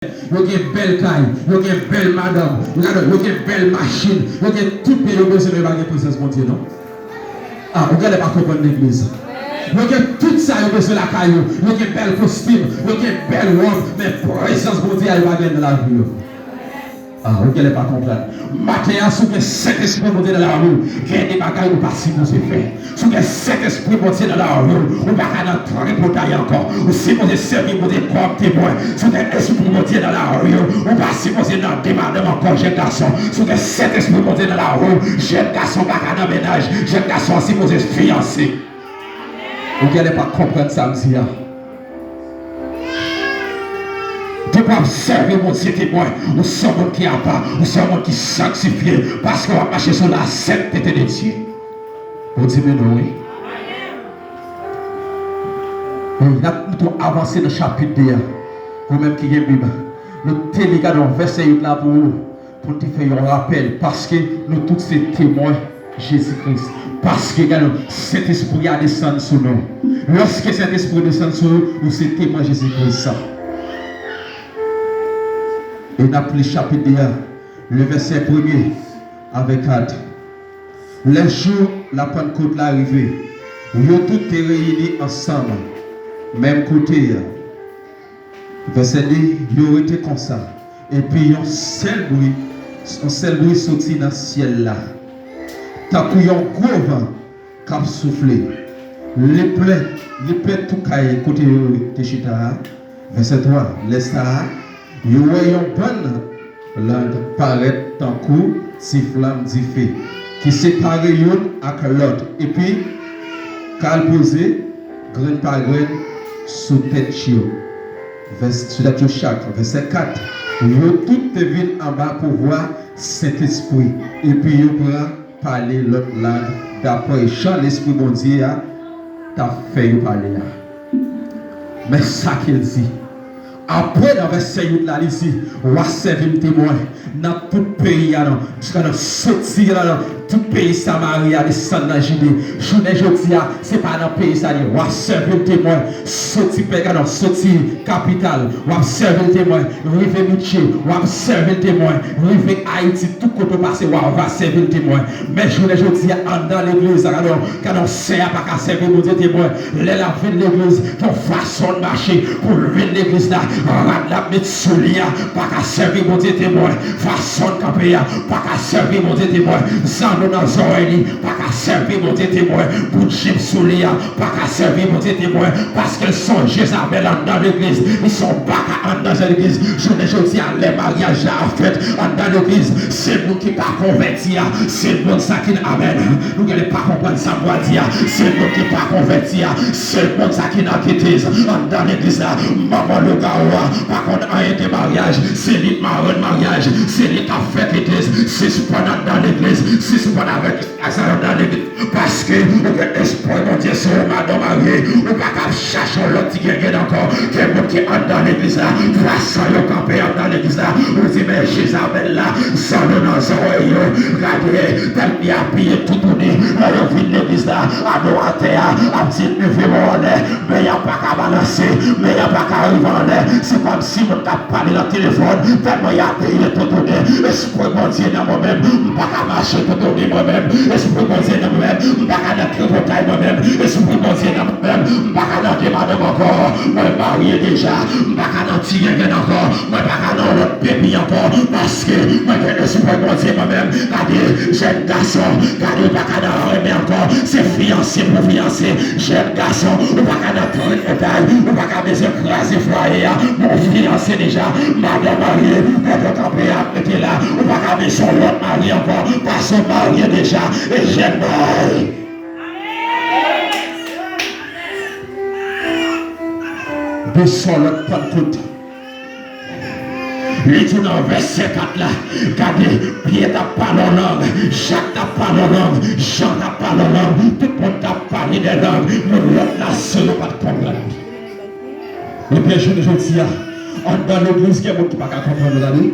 Vous avez une belle caille, vous avez une belle madame, vous avez une belle machine, vous avez tout pays au besoin de la présence de Dieu, non? Ah, vous n'allez pas comprendre l'église. Vous avez tout ça au besoin de la caille, vous avez une belle costume, vous avez une belle robe, mais la présence de Dieu, elle va gagner dans la vie. Ah, vous n'allez pas comprendre. Matin, sous que cet esprit monté dans la rue, il y a des bagages pas si vous avez fait. Sous que cet esprit monté dans la rue, on va pas entrer pour tailler encore. Ou si vous avez servi pour des comme témoins, sous que l'esprit monté dans la rue, on va si vous avez dans des madames encore, jeune garçon. Sous que cet esprit monté dans la rue, jeune garçon, pas dans le ménage, jeune garçon, si vous êtes fiancé. Vous n'allez pas comprendre ça, monsieur. Tu peux observer mon Dieu témoin, ou son monde qui a pas, ou son monde qui sanctifié, parce qu'on va marcher sur la sainteté de Dieu. Vous dites, mais non, oui. On a plutôt avancé dans le chapitre 2, vous-même qui avez Bible. Nous téléguons dans le verset là pour te faire un rappel, parce que nous tous ces témoins Jésus-Christ. Parce que cet esprit a descendu sur nous. Lorsque cet esprit descend sur nous, nous sommes témoins Jésus-Christ. Et nous avons le chapitre 1, le verset 1er avec 4. Les jours, la Pentecôte est arrivée. Nous tous étaient réunis ensemble. Même côté. Verset 2, nous étions comme ça. Et puis, un seul bruit sorti dans le ciel là. T'as pris un gros vent qui a soufflé. Les plaies tout caillé côté de Chita. Verset 3, les stars. Nous voyons bonne langue paraître tant coup, si flamme d'y fait, qui sépare l'une avec l'autre. Et puis, qu'elle posait, graine par graine, sous tête chio. Verset 4. Nous toutes viennent en bas pour voir cet esprit. Et puis, nous pourrons parler l'autre langue. D'après Jean, l'esprit bon Dieu t'a fait parler. Mais ça qu'il dit. Après, dans le verset 8, là, ici, on va servir le témoin dans tout pays, jusqu'à sortir dans tout pays Samaria, descendre dans Judée. Journée jeudi, ce n'est pas dans le pays, c'est-à-dire, on va servir le témoin, sortir Pégano, sortir capitale, on va servir le témoin, river Miché, on va servir le témoin, river Haïti, tout côté passé, on va servir le témoin. Mais journée jeudi, dans l'église, quand on sert pas qu'à servir mon Dieu témoin, les la vie de l'église, ton façon de marcher pour lever l'église là. La mettre sous l'ia, pas qu'à servir mon Dieu témoin, façon de camper, pas qu'à servir mon Dieu témoin, sans nous dans oreilles, pas qu'à servir mon Dieu témoin, pour chip sous l'ia, pas qu'à servir mon Dieu témoin, parce qu'ils sont Jézabel dans l'église, ils sont pas qu'à dans l'église, je ne dis à les mariages à fait dans l'église, c'est nous qui pas convertis, c'est nous ça qui amène, nous n'allons pas comprendre ça, moi dire, c'est nous qui pas convertis, c'est nous ça qui n'a quitté dans l'église là, maman le gars. Par contre, un des mariages, c'est les mariage, c'est les cafés l'église, c'est pendant dans l'église, c'est pendant avec dans l'église. Parce que l'espoir de Dieu sur madame mariée, ou pas qu'à chercher l'autre qui gagne encore, qui est dans l'église là, façon de camper dans l'église là, vous dites, mais Jézabel là, sans nous dans son oreille, regardez, tel qu'il a payé tout tourné, elle vient de l'église là, à droite, à petit niveau, mais il n'y a pas qu'à balancer, mais il n'y a pas qu'à arriver en l'air. C'est comme si on t'a parlé dans le téléphone, tellement il y a payé tout tourné. Esprit bon Dieu dans moi-même, je ne peux pas marcher tout tourner moi-même. Esprit bon Dieu dans moi-même, je ne peux pas dans le portail moi-même. Esprit bon Dieu dans moi-même, je ne peux pas dans le madame encore. Moi, marié déjà, je ne peux pas dans le tigre encore. Moi, je ne peux pas dans l'autre bébé encore. Parce que moi, j'ai l'esprit bon Dieu moi-même. Regardez, jeune garçon, regardez, je ne peux pas dans le encore. C'est fiancé pour fiancé. Jeune garçon, je ne peux pas dans le portail, je ne peux pas dans les écraser foyer. Mon fiancé déjà, madame mariée, elle camper était là, on va garder son autre mari encore, pas son mari déjà, et j'aime mari. De son autre Pentecôte. Il dit dans verset 4 là, regardez, Pierre t'a parlé en langue, Jacques t'a parlé en langue, Jean t'a parlé en langue, tout le monde t'a parlé des langues, mais l'autre là, seul pas de comprendre. Et bien, je ne dis pas, dans l'église, il y a des gens qui ne peuvent pas comprendre la vie.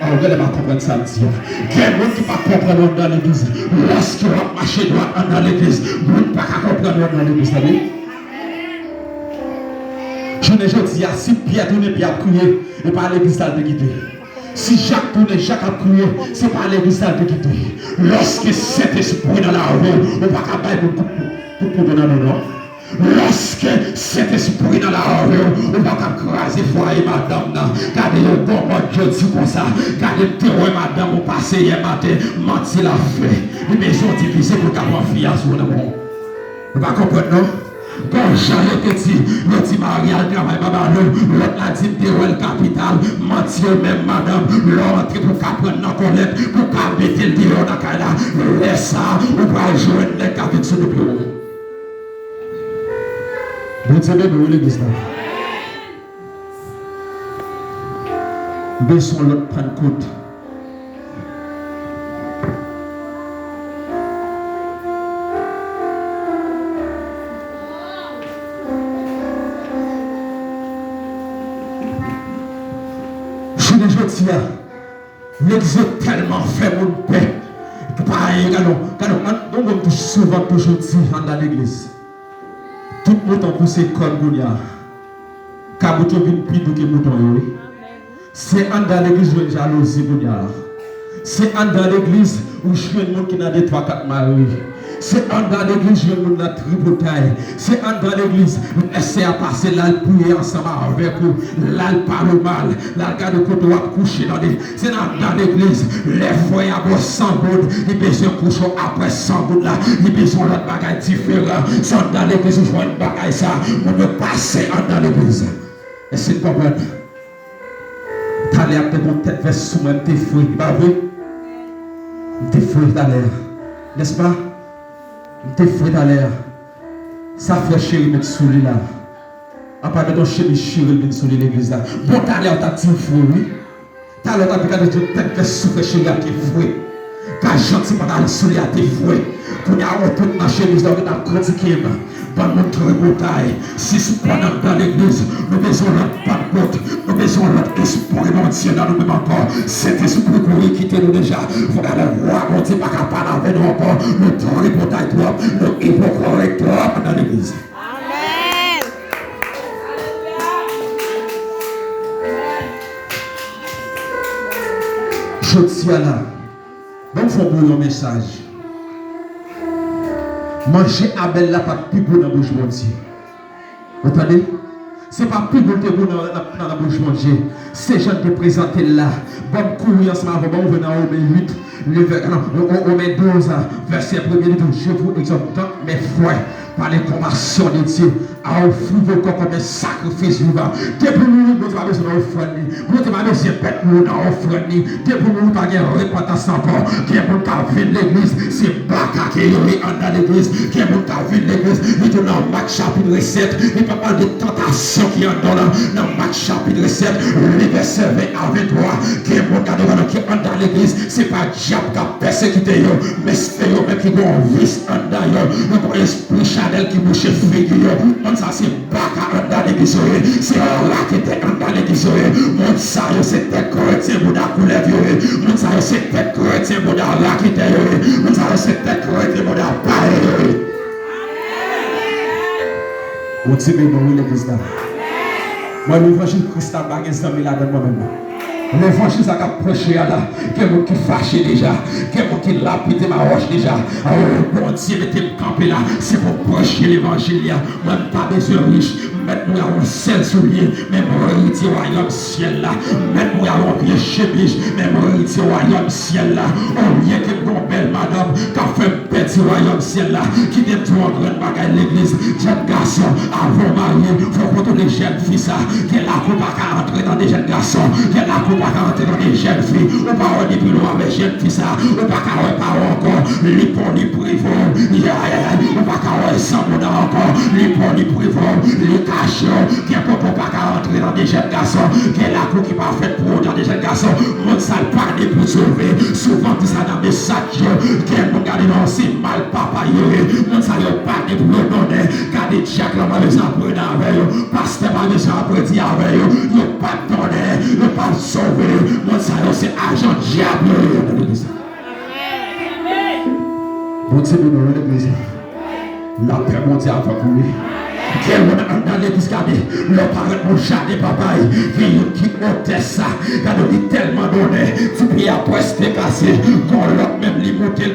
On ne peut pas comprendre ça, monsieur. Il y a des gens qui ne peuvent pas comprendre dans l'église. Lorsqu'on va marcher droit dans l'église, on ne peut pas comprendre dans l'église. Je ne dis si Pierre tourne, Pierre a crié, et pas l'église de quitter. Si Jacques tourne, Jacques a crié, c'est pas l'église de quitter. Lorsque cet esprit dans la rue, on ne va pas pour donner nos noms. Lorsque cet esprit dans la rue, on va craser foyer madame. Gardez le bon mode, je dis comme ça. Gardez le terror madame, on passe hier matin, menti la fait. Les maisons divisées pour qu'avoir fille à son amour. Vous ne comprenez pas, non? Quand j'allais te dire, le dit Maria, le travail, l'autre a dit, le capital, menti même madame, l'autre pour qu'apprendre dans collecte, pour qu'à mettre le dehors dans la caille, laisse ça, on va jouer les capitaux sur le bureau. Vous savez, nous, l'église là. Baissons l'autre prendre compte. Je dis, l'église est tellement fait mon paix. Pareil, on va souvent toujours dire dans l'église. Tout le monde a poussé comme Gounia. Car vous avez une pile de mouton. C'est dans l'église où il y a jalousie Gounia. C'est dans l'église où je suis un monde qui n'a des 3-4 maris. C'est dans l'église où je suis un tripotaille. C'est dans l'église où essaie à passer là, prier ensemble avec vous. Là, il parle mal. Là, il garde le côté à coucher dans l'église. C'est dans l'église, les foyers à 100 gouttes. Ils besoin de coucher après 100 gouttes là. Ils besoin d'autres bagages différents. C'est dans l'église où je vois une bagaille ça. On ne passe dans l'église. Et c'est pas bon. T'as l'air de mon tête vers sous moi, t'es fouillé. Pas vrai? T'es fouillé dans l'air. N'est-ce pas? T'es fouillé dans l'air. Ça fait chéri mettre sous lui là. À part de ton chéri mettre sous l'église là. Bon, t'as l'air t'as dit fouillé. T'as l'air t'as regardé ton tête vers sous le chéri à t'es fouillé. Quand gentil pas dans sous lui à t'es fouillé. Pour y avoir tout ma chéri là, on a critiqué. Dans notre bataille, si ce pendant dans l'église, nous besoin de pas de côte, nous besoin de espoir entier dans nous-mêmes encore. Cet esprit pour quitter nous déjà. Vous allez voir, on ne dit pas qu'à parler avec nous encore. Nous tournons les batailles trop, nous hypocrites trop dans l'église. Amen. Je tiens là. Bon, il faut vous un message. Manger Abel là pas plus bon dans la bouche de Dieu. Vous entendez? Ce n'est pas plus bon dans la bouche de Dieu. Ces gens te présentent là. Bon courir ensemble avant, on venait en Romains 12, verset 1er. Je vous exhorte, mes frères, par les compassions de Dieu, à offrir vos corps comme un sacrifice vivant. Depuis nous, nous avons besoin d'offrir. Nous avons besoin de bête nous d'offrir. Depuis nous, nous avons repentance encore. Qui est mon cas de l'église, c'est Baka qui est dans l'église. Qui est mon cas de l'église, il est dans Marc chapitre 7. Il peut parler de tentation qui est dans Marc chapitre 7, le verset 20 à 23. Qui est mon cas qui est dans l'église, c'est pas diable qui a persécuté, mais c'est eux même qui ont un vice en d'ailleurs. Nous esprit Chanel qui bouche figure. Ça c'est Baka dans l'église. C'est là qui était dans l'église. Mon ça c'est tête chrétien pour la couleur violée. Mon ça c'est tête chrétien pour la raquette. Mon ça c'est tête chrétien pour la paille. Mon Dieu, mais l'église là. Moi, l'évangile Christ a bagagé ça, mais là dans moi-même. L'évangile ça a prêché là, quelqu'un qui fâché déjà, quelqu'un qui lapide ma roche déjà. Oh mon Dieu, mettez-moi camper là, c'est pour prêcher l'évangile là. Moi, pas besoin de riche, mettez-moi un seul soulier, même héritier royaume ciel là. Mettez-moi un pied chemise, même héritier royaume ciel là. Oh, bien que mon belle madame, qui a fait un petit royaume ciel là, qui détruit en grande bagaille l'église, jeune garçon, avant marié, il faut qu'on les jeunes filles ça, qui est là pour pas rentrer dans des jeunes garçons, qui est là pour pas rentrer dans des jeunes filles, ou pas on est plus loin avec jeunes filles ça, ou pas qu'à encore, les ponts, les privés, ou pas qu'à sans mon encore, les ponts, les privés, les cachons, qui est pour pas rentrer dans des jeunes garçons, qui est là pour qui pas fait pour dans des jeunes garçons, mon sale parler pour sauver, souvent tout ça dans mes sacs, qui est pour garder dans ces mal papa, mon sale parler pour le donner, garder Jacques là, mais ça pour avec eux, pasteur, mais ça pour dire avec eux, il n'y a pas de donner, il n'y a pas de sauver. Mon salaire, c'est agent diable. Bon Dieu, nous l'église. La paix mondiale va couler. Dans l'église, le parent mon jardin, papa, qui montait ça, quand on dit tellement donné, tu peux après se casser, quand l'autre même lui monter,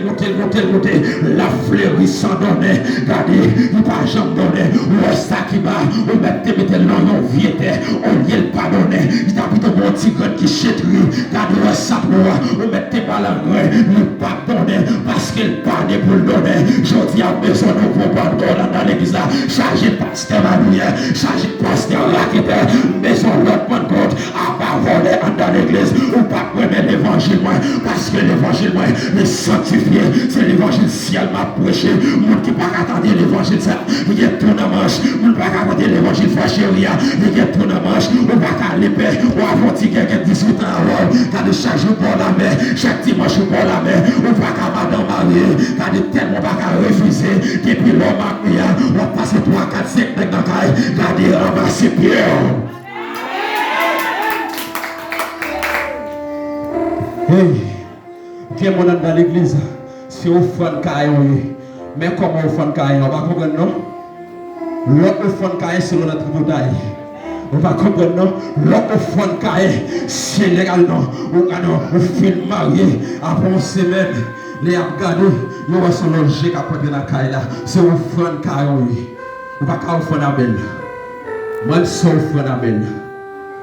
la fleurie sans donner, regardez, il n'a pas jamais donné, ou ça qui va, on mettre l'on viété, on y est pas donné, il a pris ton bon petit grain qui chétrit, regardez ça pour moi, on met tes balles il n'a pas donné, parce qu'il pas de pour le donner, je dis à besoin de comprendre dans l'église là, chargé pasteur Manuel, chargé pasteur raqueteur, maison l'autre Pentecôte, à pas voler dans l'église, ou pas prendre l'évangile, parce que l'évangile, est sanctifié, c'est l'évangile ciel m'a prêché, monde qui pas attendre l'évangile ça, il y a tout dans manche, monde pas attendre l'évangile fâché, il y a tout dans manche, ou pas aller paix, ou avant quelqu'un 18 ans, quand de chaque jour pour la mer, chaque dimanche pour la mer, ou pas qu'à madame mariée, quand de tellement pas qu'à refuser, depuis l'homme à prier, on va passer 3, 4, 5 mecs dans la caille, garder ramasser Pierre. Hey, qui est mon dans l'église, c'est au fond de caille, mais comment au fond de caille, on va comprendre non? L'autre au fond de caille, c'est notre bouteille. On va comprendre non? L'autre au fond de caille, c'est légalement, on filme marié, après une semaine. Les abgadés, ils sont logés à prendre la caille là. C'est au fond de caille. On va pas au fond de la belle. Moi, je suis au fond de la belle.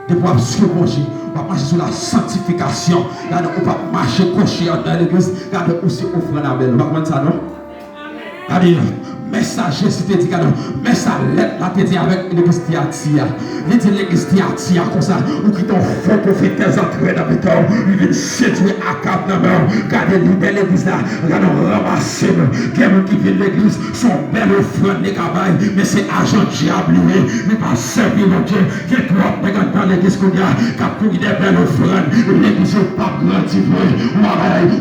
Depuis qu'on on va marcher sur la sanctification. On va marcher cocher dans l'église. On aussi au fond de la belle. On va comprendre ça, non? Allez, messager, si tu dis que non, mais ça lettre là, tu dis avec l'église Thyatire. Il dit l'église Thyatire comme ça, ou qui t'ont faux prophète entré dans le temps, il vient séduire à cap dans main. Regardez l'église là, regardez ramasser. Quelqu'un qui vient de l'église, son bel offrande des cabanes, mais c'est agent diable, mais pas servir mon Dieu. Quelqu'un dans l'église qu'on a, qui a pris des belles offrandes, l'église n'est pas grandi,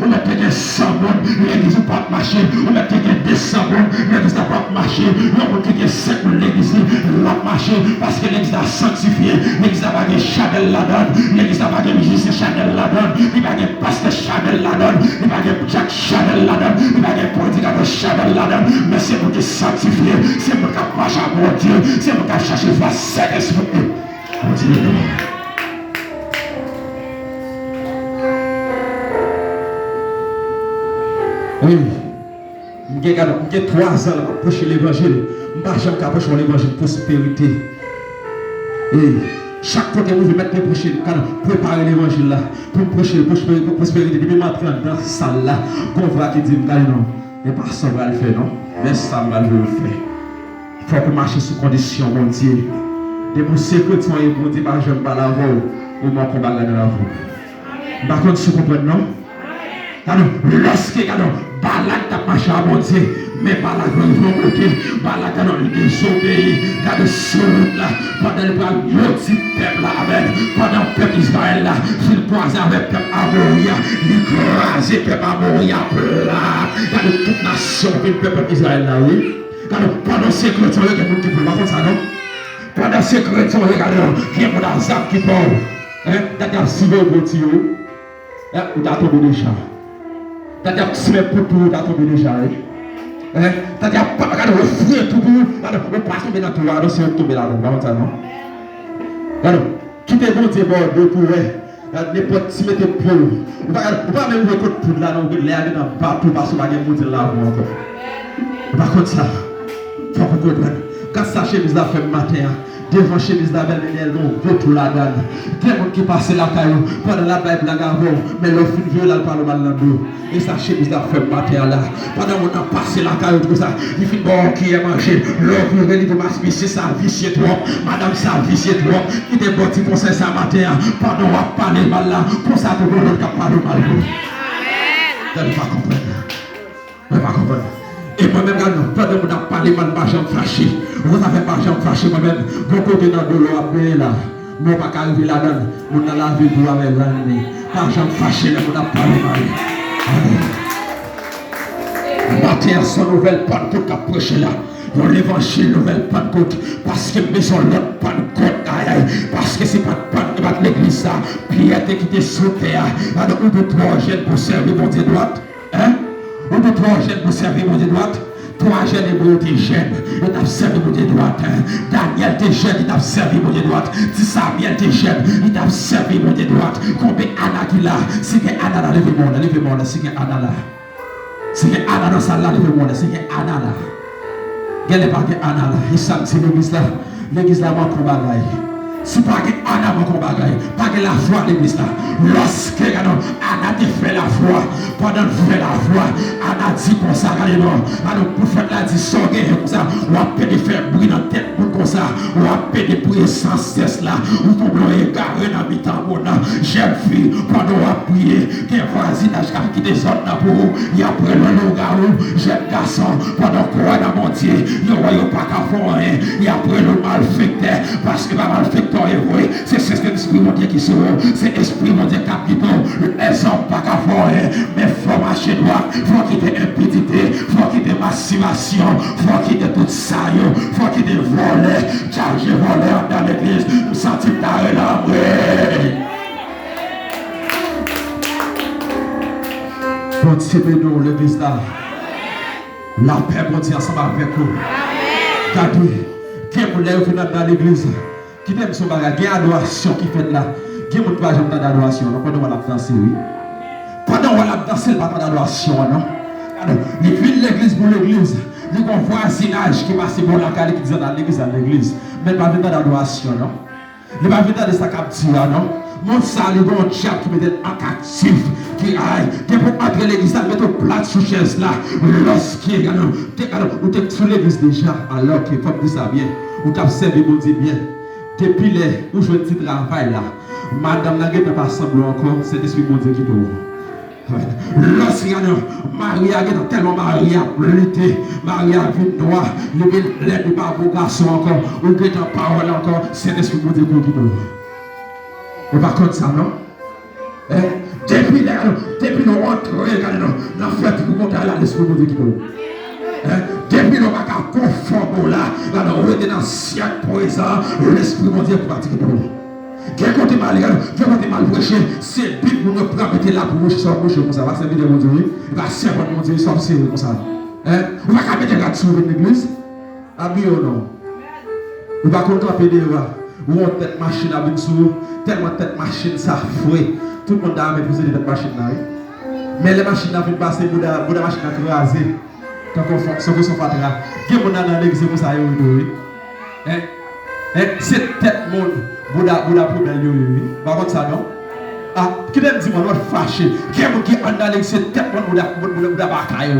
on a fait des sabons, l'église n'est pas marché, on a fait des sabons, l'église n'a pas marché, on a fait des sept l'église n'a marché, parce que l'église a sanctifié, l'église n'a pas de Chanel là-dedans, l'église n'a pas de musicien Chanel là-dedans, il n'y a pas de pasteur Chanel là-dedans, il n'y a pas de Jack Chanel là-dedans, il n'y a pas de prédicateur Chanel là-dedans, mais c'est pour te sanctifier, c'est pour te marcher à mon Dieu, c'est pour te chercher la Saint-Esprit. Continue. Oui, j'ai 3 ans pour prêcher l'évangile. Je ne vais pas prêcher l'évangile de prospérité. Et chaque fois que vous mettez les prêcher, préparer l'évangile là, pour prêcher la prospérité, depuis m'entrer dans la salle là, qu'on voit qui dit non, mais pas ça va le faire, non, mais ça va le faire. Il faut que marcher sous condition, mon Dieu. Et pour sécurité, et pour dire, je ne vais pas la voir, ou mon combat dans la voie. Par contre, si vous comprenez, non? Lorsque balak t'a marché à mon Dieu, mais balak va de côté, balak il désobéit, car sur là, pendant le peuple là, pendant le peuple Israël là, il croise avec le peuple Amoria, il croise le peuple Amoria, car toute nation, le peuple Israël là, oui. Car pendant ces chrétiens, il y a des gens qui ne peuvent pas ça, non? Pendant ces chrétiens, il y a des gens qui peuvent, t'as un cible au bout, ou t'as tombé déjà. C'est-à-dire que si mes poteaux t'as tombé déjà. C'est-à-dire que regarde le frère tout bout, on ne peut pas tomber dans tout là, c'est tomber là-dedans, non? Regarde, qui te bon Dieu de pour n'importe si mettez pour. On va même voir côté pour là, on va aller dans partout parce qu'on va gagner monter là encore. Par contre ça, faut qu'on comprenne. Quand ça chemise là fait matin. Devant chemise la belle manière, on veut tout la donne. Des gens qui passent la caillou, pendant la Bible, la gavon, mais le film vieux, là, le parle mal dans l'eau. Et ça chemise la fait matin là. Pendant qu'on a passé la caillou, tout ça, il fait bon qui est mangé. L'autre, il dit, c'est ça, vicieux toi. Madame, ça, vicieux toi. Il est bon, tu conseilles ça matin. Pendant qu'on a parlé mal là, pour ça, tout le monde a parlé mal. Vous n'allez pas comprendre. Vous n'allez pas comprendre. Et moi-même, pendant qu'on a parlé mal, ma jambe fâchée. Vous avez pas jambe fâchée moi-même. Beaucoup de dans l'eau à là. Moi, pas qu'à arriver là-dedans. On a la vie pour avec l'année. Pas jambe fâchée, là, on a parlé mal. Matin, son nouvelle Pentecôte à prêcher là. Dans l'évangile, nouvelle Pentecôte. Parce que maison l'autre Pentecôte. Parce que c'est pas de Pentecôte l'église ça. Pierre qui était sous terre. Alors, on peut 3 jeunes pour servir mon Dieu droite. Hein? On peut 3 jeunes pour servir mon Dieu droite. Toi, jeune hébreu, t'es jeune. Il t'a servi pour tes droites. Daniel, t'es jeune. Il t'a servi pour tes droites. Samuel, t'es jeune. Il t'a servi pour tes droites. Combien Anna qui là? C'est que Anna là, levez-moi là. C'est que Anna là. C'est que Anna dans sa là, levez-moi là. C'est que Anna là. Regardez pas que Anna là. Et ça, c'est l'église là. L'église là, mon combat là. Si pas que Anna mon combat, pas que la foi l'église là. Lorsque Anna te fait la foi, pendant que fait la foi, Anna dit comme ça, alors le prophète l'a dit, sortez comme ça, on a pu faire bruit dans la tête comme ça, on a pu prier sans cesse là, ou ton blanc est garé dans le temps, jeune fille, pendant qu'on a prié, qu'il y a un voisinage qui descend pour vous, il y a après le garou, jeune garçon, pendant qu'on a dans mon Dieu, il n'y a pas qu'à faire rien, il y a après le malfecteur, parce que le malfecteur, c'est ce que l'esprit mon Dieu qui sera, c'est l'esprit mon Dieu capitaine, les hommes pas qu'à faire, mais il faut marcher droit, il faut quitter impudicité, il faut quitter massivation, il faut quitter tout ça, il faut quitter voler, charger voler dans l'église, nous sentir ta l'amour. Bon Dieu, nous l'église là, la paix, bon Dieu, ensemble avec vous. Regardez, qui est dans l'église? Qui t'aime son bagage, il y a une adoration qui fait là. Il y a une adoration d'adoration. Pendant qu'on va danser, oui. Pendant qu'on va danser, il n'y a pas d'adoration, non? Et puis l'église pour l'église. Il y a un voisinage qui passe pour la calle qui dit dans l'église. Mais il n'y a pas d'adoration, non? Il n'y a pas de sa capture, non? Mon salut, il y a un diable qui met en actif. Qui aille, qui pour entrer l'église, mettre au plat sous chaise là. Lorsqu'il y a ou tu es sous l'église déjà, alors qu'il faut dire ça bien. Ou tu as servi mon Dieu bien. Depuis les où je un petit travail là, madame n'a pas semblé encore, c'est l'esprit mon Dieu qui doit. Lorsqu'il y a Marie a tellement Marie a lutter, Marie a vu noir, les pas beau garçon encore, ou que ta parole encore, c'est l'esprit mon Dieu qui doit. On va comme ça, non? Depuis nous rentrons dans la fête pour monter à l'esprit mon Dieu qui doit. Depuis nous pas conforme là, on est dans le siècle présent, l'esprit mon Dieu pour pratiquer de nous. Quel côté mal, prêché, c'est Bible pour nous mettre là pour boucher sur bouche comme ça, va servir de mon Dieu, va servir mon Dieu, ça c'est comme ça. On va pas mettre là sur l'église, habillé ou non. On va camper dehors, ou on tête machine à venir tellement tête machine ça fouet. Tout le monde a posé cette machine là. Mais les machines n'ont pas passé pour la machine à craser. Quand on fait ce que son patre là, qui est dans l'église comme ça, c'est tête monde, Bouddha problème, par contre ça non? Ah, qui t'aime dire moi fâché, qui est dans l'église, c'est tête monde, Bouddha bataille,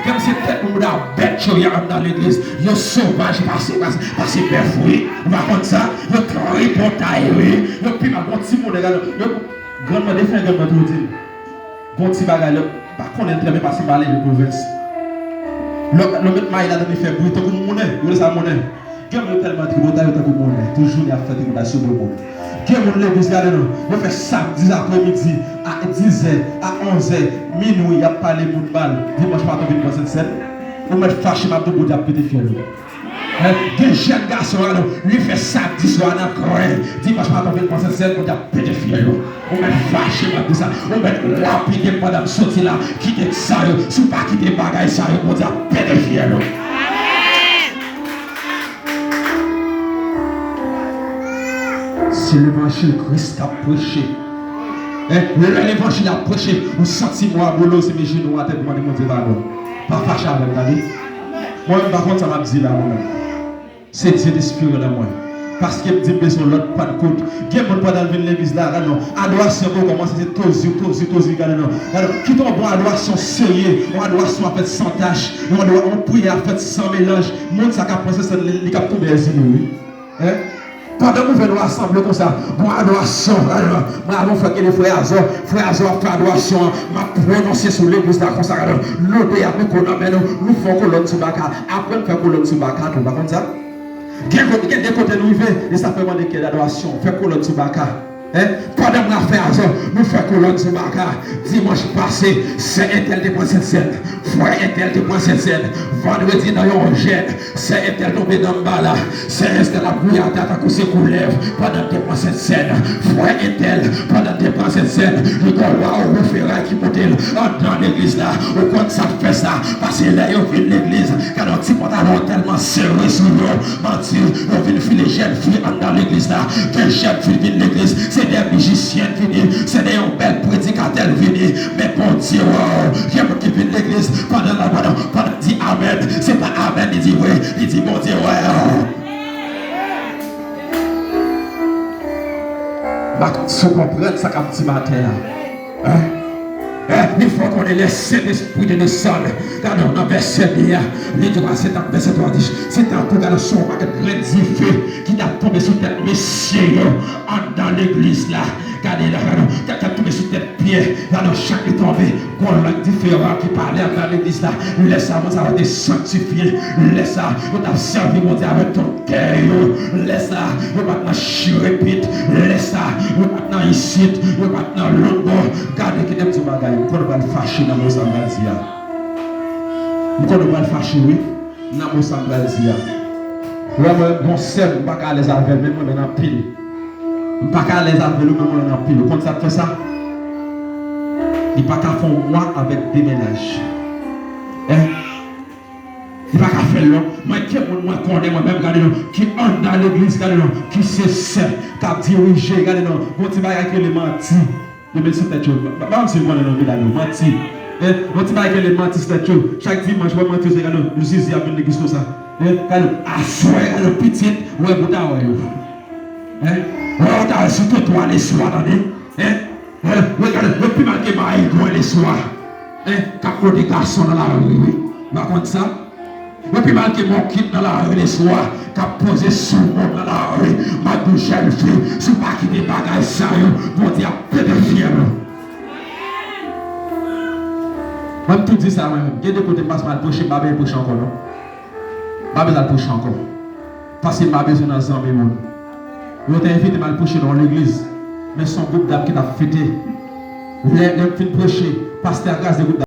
qui est c'est tête monde, bête, dans l'église, il est sauvage, passé perfoui, par contre ça, il est très portail, il est plus mal, bon petit monde, grandement défait, grandement tout dit, bon petit bagage, par contre, il est très passé mal de province. Le mettre maïs là dans fait bruit, tant que monnaie, vous ça monnaie. Qui est tellement tributaire tant que monnaie, toujours il a fait des relations pour le monde. Qui est mon l'église là dedans, on fait samedi après-midi à 10h, à 11h, minuit, il y a pas les monde mal. Dimanche pas tomber dans cette scène. On met fâché ma tout à péter fier. Des jeunes garçons lui fait samedi soir dans coin. Dimanche pas tomber dans cette scène, on a péter fier. On met fâché ma tout ça. On met rapide pendant sortir là, quitter ça, si pas quitter bagaille ça, on a péter fier. C'est l'évangile Christ a prêché. L'évangile a prêché. Vous sentez moi à boulot, c'est mes genoux à tête, moi, mon Dieu, pas fâché avec la vie. Moi, par contre, ça m'a dit là, moi. C'est Dieu d'esprit dans moi. Parce qu'il me dit besoin de l'autre pas de côte. Qui est mon pas dans l'église là, non. Adoration, comment c'est tosi, non. Alors, qui tombe en adoration sérieux, en adoration à fait sans tâche, on prie à fait sans mélange. Monde ça qu'a pensé, c'est les cap tomber les yeux, oui. Pendant que nous venons assembler comme ça, moi adoration, moi avant faire que les frères Azor fait adoration, m'a prononcé sur l'église là comme ça, l'autre a mis qu'on amène, nous faisons colonne sur Baka, après nous faisons colonne sur Baka, tout comme ça. Quel côté nous vivons, et ça fait demander quelle adoration, faire colonne sur Baka. Pendant que nous faisons, nous faisons colonne sur Baka. Dimanche passé, c'est un tel de cette scène. Frère un tel de cette scène. Vendredi, dans un jet, c'est un tel tombé dans le bas là. C'est resté la bouillante à cause de lèvres pendant que tu prends cette scène. Frère un tel, pendant que tu prends cette scène, il y a un ferraille qui monte dans l'église là, au compte ça fait ça, parce que là, ils viennent l'église, car un petit pantalon tellement serré sur eux, menti, ils viennent filer les jeunes filles dans l'église là, quelles jeunes filles viennent l'église, c'est des musiciens venus, c'est des belles prédicateurs venus, mais bon Dieu, il y a qui viennent l'église pendant dit Amen, c'est pas Amen, il dit oui, il dit bon Dieu, si vous comprenez ça comme petit matin, il faut qu'on ait laissé l'esprit de descendre. Dans le verset bien, c'est un verset 3, c'est un peu dans son grain de feu qui a tombé sur tête messieurs dans l'église là. Regardez là, qui a tombé sur tête pied, dans chaque est tombé, qu'on a différent qui parlait dans l'église là. Laisse ça, vous avez été sanctifié. Laisse ça, vous avez servi mon Dieu avec ton cœur. Laisse ça, vous maintenant répète. Laisse ça, vous maintenant ici, vous maintenant l'autre. Regardez qui aime ce bagage. Vous va le fâcher dans mon sangazia. Vous va le fâcher, oui, dans mon sangazia. Vraiment, bon seul, je ne vais pas les avec, même moi, dans pile. Je ne vais pas les avec, même moi, dans pile. Quand ça fait ça, il ne va pas faire moi avec des ménages. Il ne va pas faire là. Moi, qui connais moi-même, qui entre dans l'église, qui se sert, qui a dirigé, regardez, bon, tu vas avec les mentis. Je vais me dire, je vais me mentir. On ne va pas les mentir, chaque dimanche, je vais mentir, nous disons, il y a une église comme ça. Assoyer le petit, ouais, vous avez. On a surtout toi les soirs, regardez, le plus mal que moi, les soirs. Quand des garçons dans la rue, par contre ça. Le plus mal que mon kit dans la rue les soirs, qu'a posé sous moi dans la rue, ma douche elle fait, c'est pas qui des bagages sérieux, mon Dieu, pédophile. Même tout dit ça, même. Il y a des côtés passe mal poché, Babé poche encore, non? Babé la poche encore. Parce que Babé sont dans les amis. Vous avez invité mal poché dans l'église, mais son groupe d'âmes qui t'a fêté. Les filles prêcher, pasteur grâce de groupe